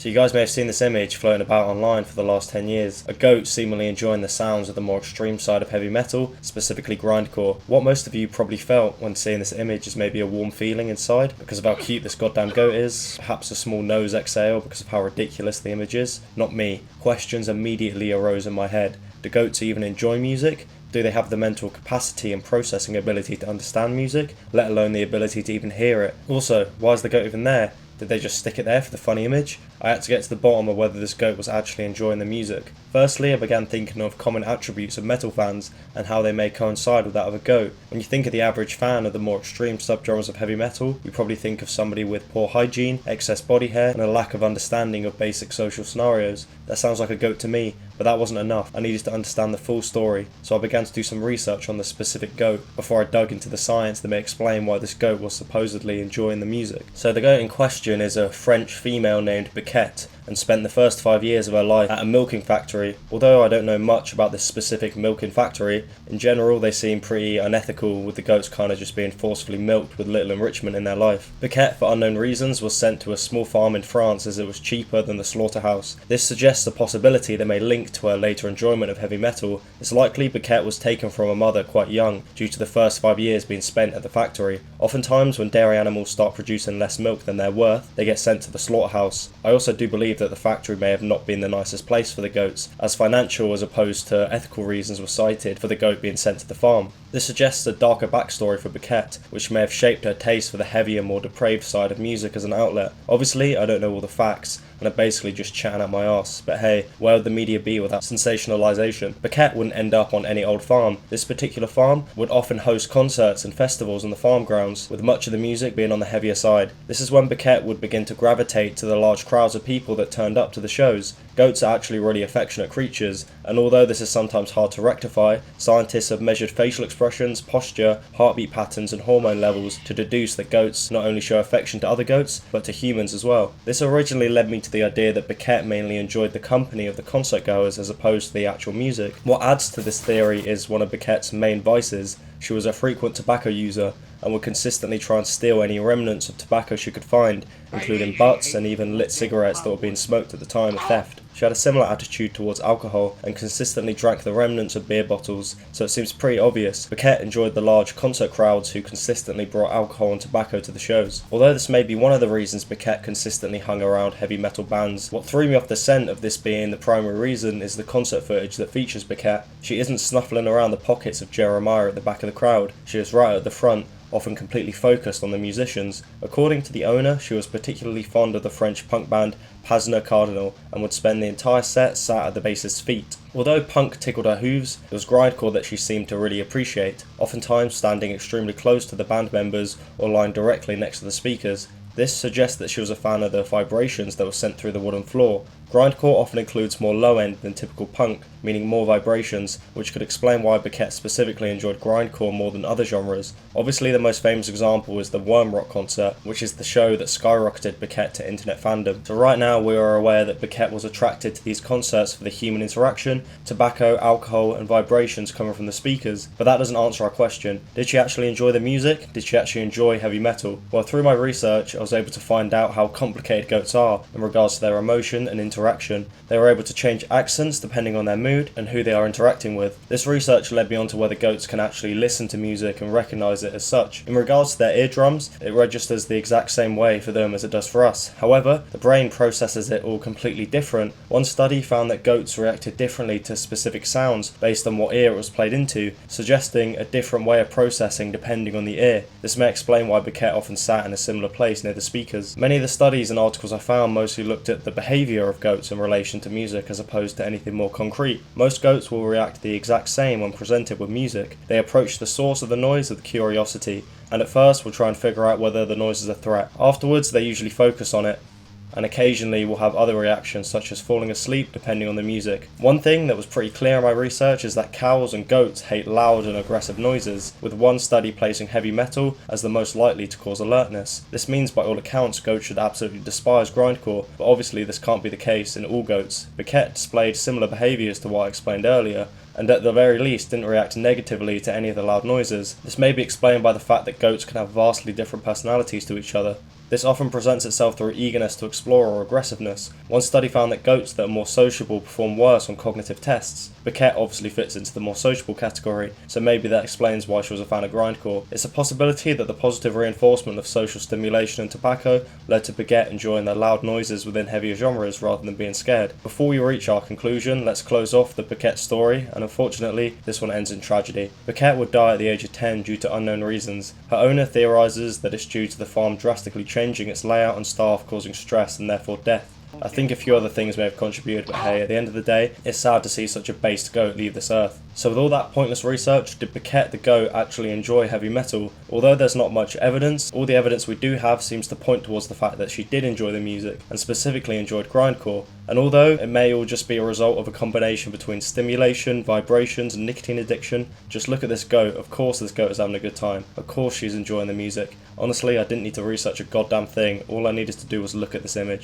So you guys may have seen this image floating about online for the last 10 years. A goat seemingly enjoying the sounds of the more extreme side of heavy metal, specifically grindcore. What most of you probably felt when seeing this image is maybe a warm feeling inside because of how cute this goddamn goat is, perhaps a small nose exhale because of how ridiculous the image is. Not me. Questions immediately arose in my head. Do goats even enjoy music? Do they have the mental capacity and processing ability to understand music, let alone the ability to even hear it? Also, why is the goat even there? Did they just stick it there for the funny image? I had to get to the bottom of whether this goat was actually enjoying the music. Firstly, I began thinking of common attributes of metal fans and how they may coincide with that of a goat. When you think of the average fan of the more extreme subgenres of heavy metal, you probably think of somebody with poor hygiene, excess body hair, and a lack of understanding of basic social scenarios. That sounds like a goat to me, but that wasn't enough. I needed to understand the full story, so I began to do some research on the specific goat before I dug into the science that may explain why this goat was supposedly enjoying the music. So the goat in question is a French female named Biquette, and spent the first 5 years of her life at a milking factory. Although I don't know much about this specific milking factory, in general they seem pretty unethical, with the goats kind of just being forcefully milked with little enrichment in their life. Biquette, for unknown reasons, was sent to a small farm in France as it was cheaper than the slaughterhouse. This suggests a possibility that may link to her later enjoyment of heavy metal. It's likely Biquette was taken from her mother quite young, due to the first 5 years being spent at the factory. Oftentimes when dairy animals start producing less milk than they're worth, they get sent to the slaughterhouse. I also do believe that the factory may have not been the nicest place for the goats, as financial as opposed to ethical reasons were cited for the goat being sent to the farm. This suggests a darker backstory for Biquette, which may have shaped her taste for the heavier, more depraved side of music as an outlet. Obviously, I don't know all the facts, and I'm basically just chatting out my arse, but hey, where would the media be without sensationalisation? Biquette wouldn't end up on any old farm. This particular farm would often host concerts and festivals on the farm grounds, with much of the music being on the heavier side. This is when Biquette would begin to gravitate to the large crowds of people that turned up to the shows. Goats are actually really affectionate creatures, and although this is sometimes hard to rectify, scientists have measured facial expressions, posture, heartbeat patterns and hormone levels to deduce that goats not only show affection to other goats, but to humans as well. This originally led me to the idea that Biquette mainly enjoyed the company of the concert goers as opposed to the actual music. What adds to this theory is one of Biquette's main vices. She was a frequent tobacco user and would consistently try and steal any remnants of tobacco she could find, including butts and even lit cigarettes that were being smoked at the time of theft. She had a similar attitude towards alcohol and consistently drank the remnants of beer bottles, so it seems pretty obvious. Biquette enjoyed the large concert crowds who consistently brought alcohol and tobacco to the shows. Although this may be one of the reasons Biquette consistently hung around heavy metal bands, what threw me off the scent of this being the primary reason is the concert footage that features Biquette. She isn't snuffling around the pockets of Jeremiah at the back of the crowd, she is right at the front, often completely focused on the musicians. According to the owner, she was particularly fond of the French punk band Pasner Cardinal and would spend the entire set sat at the bassist's feet. Although punk tickled her hooves, it was grindcore that she seemed to really appreciate, oftentimes standing extremely close to the band members or lying directly next to the speakers. This suggests that she was a fan of the vibrations that were sent through the wooden floor. Grindcore often includes more low-end than typical punk, meaning more vibrations, which could explain why Biquette specifically enjoyed grindcore more than other genres. Obviously the most famous example is the Worm Rock concert, which is the show that skyrocketed Biquette to internet fandom. So right now we are aware that Biquette was attracted to these concerts for the human interaction, tobacco, alcohol and vibrations coming from the speakers, but that doesn't answer our question. Did she actually enjoy the music? Did she actually enjoy heavy metal? Well, through my research I was able to find out how complicated goats are in regards to their emotion and interaction. They were able to change accents depending on their mood and who they are interacting with. This research led me on to whether goats can actually listen to music and recognise it as such. In regards to their eardrums, it registers the exact same way for them as it does for us. However, the brain processes it all completely different. One study found that goats reacted differently to specific sounds based on what ear it was played into, suggesting a different way of processing depending on the ear. This may explain why Biquette often sat in a similar place near the speakers. Many of the studies and articles I found mostly looked at the behaviour of goats in relation to music as opposed to anything more concrete. Most goats will react the exact same when presented with music. They approach the source of the noise with curiosity, and at first will try and figure out whether the noise is a threat. Afterwards they usually focus on it, and occasionally will have other reactions such as falling asleep depending on the music. One thing that was pretty clear in my research is that cows and goats hate loud and aggressive noises, with one study placing heavy metal as the most likely to cause alertness. This means by all accounts goats should absolutely despise grindcore, but obviously this can't be the case in all goats. Biquette displayed similar behaviours to what I explained earlier, and at the very least didn't react negatively to any of the loud noises. This may be explained by the fact that goats can have vastly different personalities to each other. This often presents itself through eagerness to explore or aggressiveness. One study found that goats that are more sociable perform worse on cognitive tests. Beckett obviously fits into the more sociable category, so maybe that explains why she was a fan of grindcore. It's a possibility that the positive reinforcement of social stimulation and tobacco led to Beckett enjoying the loud noises within heavier genres rather than being scared. Before we reach our conclusion, let's close off the Beckett story, and unfortunately, this one ends in tragedy. Beckett would die at the age of 10 due to unknown reasons. Her owner theorises that it's due to the farm drastically changing its layout and staff, causing stress and therefore death. I think a few other things may have contributed, but hey, at the end of the day, it's sad to see such a based goat leave this earth. So with all that pointless research, did Beckett the goat actually enjoy heavy metal? Although there's not much evidence, all the evidence we do have seems to point towards the fact that she did enjoy the music, and specifically enjoyed grindcore. And although it may all just be a result of a combination between stimulation, vibrations, and nicotine addiction, just look at this goat. Of course this goat is having a good time. Of course she's enjoying the music. Honestly, I didn't need to research a goddamn thing. All I needed to do was look at this image.